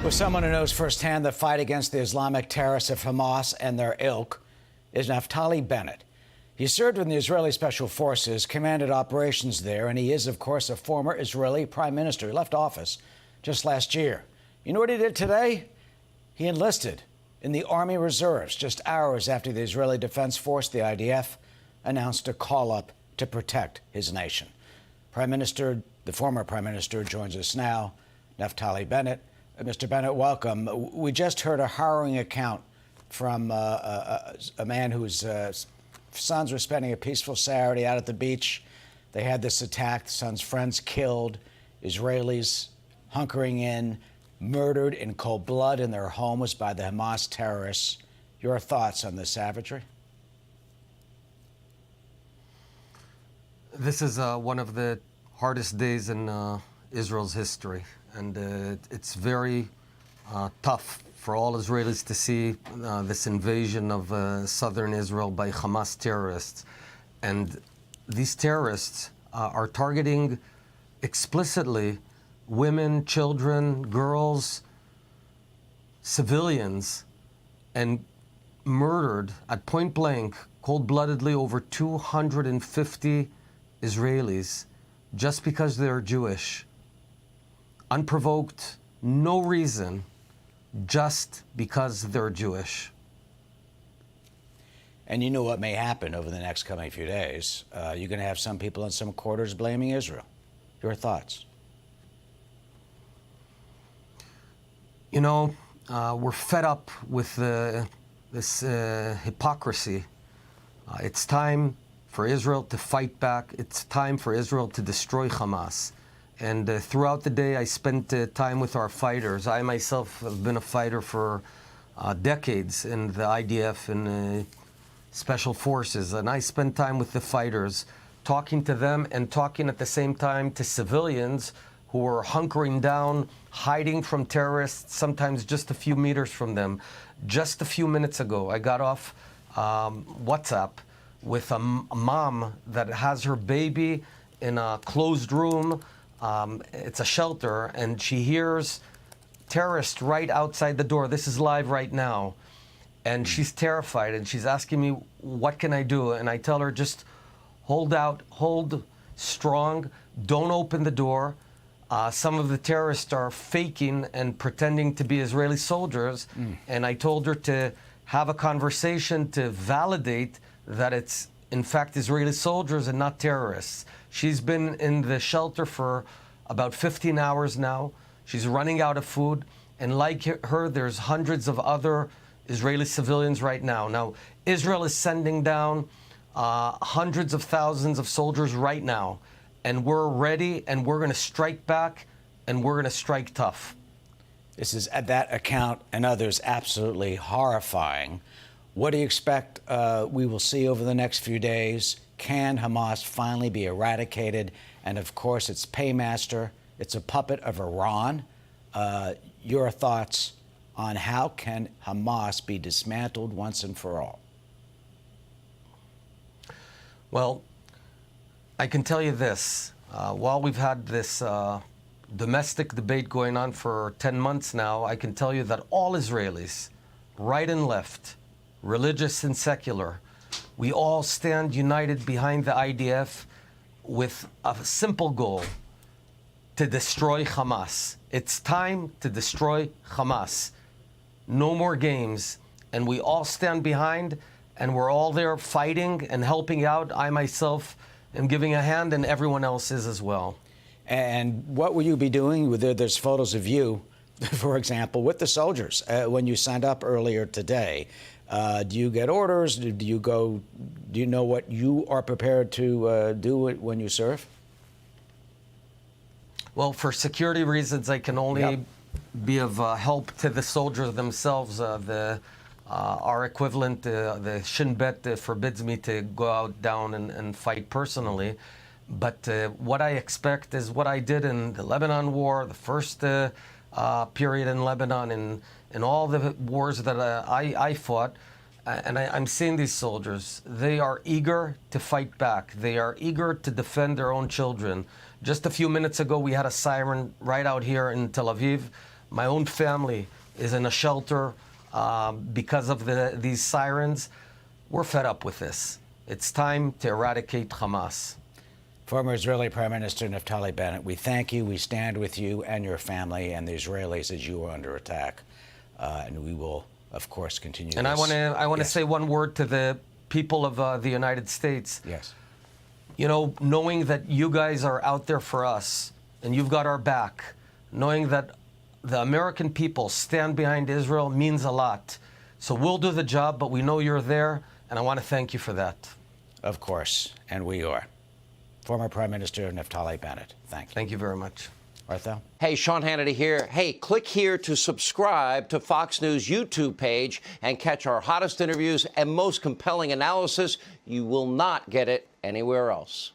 Well, someone who knows firsthand the fight against the Islamic terrorists of Hamas and their ilk is Naftali Bennett. He served in the Israeli Special Forces, commanded operations there, and he is, of course, a former Israeli prime minister. He left office just last year. You know what he did today? He enlisted in the Army Reserves just hours after the Israeli Defense Force, the IDF, announced a call-up to protect his nation. The former Prime Minister joins us now, Naftali Bennett. Mr. Bennett, welcome. We just heard a harrowing account from a man whose sons were spending a peaceful Saturday out at the beach. They had this attack, the son's friends killed, Israelis hunkering in, murdered in cold blood in their homes by the Hamas terrorists. Your thoughts on this savagery? This is one of the hardest days in Israel's history. And it's very tough for all Israelis to see this invasion of southern Israel by Hamas terrorists. And these terrorists are targeting explicitly women, children, girls, civilians, and murdered at point blank, cold-bloodedly, over 250 Israelis just because they're Jewish. Unprovoked, no reason, just because they're Jewish. And you know what may happen over the next coming few days. You're going to have some people in some quarters blaming Israel. Your thoughts? You know, we're fed up with this hypocrisy. It's time for Israel to fight back. It's time for Israel to destroy Hamas. And throughout the day, I spent time with our fighters. I myself have been a fighter for decades in the IDF and Special Forces. And I spent time with the fighters, talking to them and talking at the same time to civilians who were hunkering down, hiding from terrorists, sometimes just a few meters from them. Just a few minutes ago, I got off WhatsApp with a mom that has her baby in a closed room. It's a shelter, and she hears terrorists right outside the door. This is live right now. And she's terrified, and she's asking me, what can I do? And I tell her, just hold out, hold strong, don't open the door. Some of the terrorists are faking and pretending to be Israeli soldiers. And I told her to have a conversation to validate that it's, in fact, Israeli soldiers and not terrorists. She's been in the shelter for about 15 hours now. She's running out of food. And like her, there's hundreds of other Israeli civilians right now. Now, Israel is sending down hundreds of thousands of soldiers right now. And we're ready, and we're going to strike back, and we're going to strike tough. This is, at that account and others, absolutely horrifying. What do you expect we will see over the next few days? Can Hamas finally be eradicated? And, of course, it's paymaster. It's a puppet of Iran. Your thoughts on how can Hamas be dismantled once and for all? Well, I can tell you this. While we've had this domestic debate going on for 10 months now, I can tell you that all Israelis, right and left, religious and secular, we all stand united behind the IDF with a simple goal: to destroy Hamas. It's time to destroy Hamas. No more games. And we all stand behind, and we're all there fighting and helping out. I myself am giving a hand, and everyone else is as well. And what will you be doing? There's photos of you, for example, with the soldiers when you signed up earlier today. Do you get orders? Do you go? Do you know what you are prepared to do when you serve? Well, for security reasons, I can only be of help to the soldiers themselves. Our equivalent, the Shin Bet, forbids me to go out down and fight personally. But what I expect is what I did in the Lebanon War, the first period in Lebanon, and all the wars that I fought. And I'm seeing these soldiers. They are eager to fight back. They are eager to defend their own children. Just a few minutes ago, we had a siren right out here in Tel Aviv. My own family is in a shelter because of these sirens. We're fed up with this. It's time to eradicate Hamas. Former Israeli Prime Minister Naftali Bennett, we thank you. We stand with you and your family and the Israelis as you are under attack. And we will, of course, continue And this. I want to Yes. say one word to the people of the United States. Yes. You know, knowing that you guys are out there for us and you've got our back, knowing that the American people stand behind Israel means a lot. So we'll do the job, but we know you're there, and I want to thank you for that. Of course, and we are. Former Prime Minister Naftali Bennett, thank you. Thank you very much. Arthur? Hey, Sean Hannity here. Hey, click here to subscribe to Fox News YouTube page and catch our hottest interviews and most compelling analysis. You will not get it anywhere else.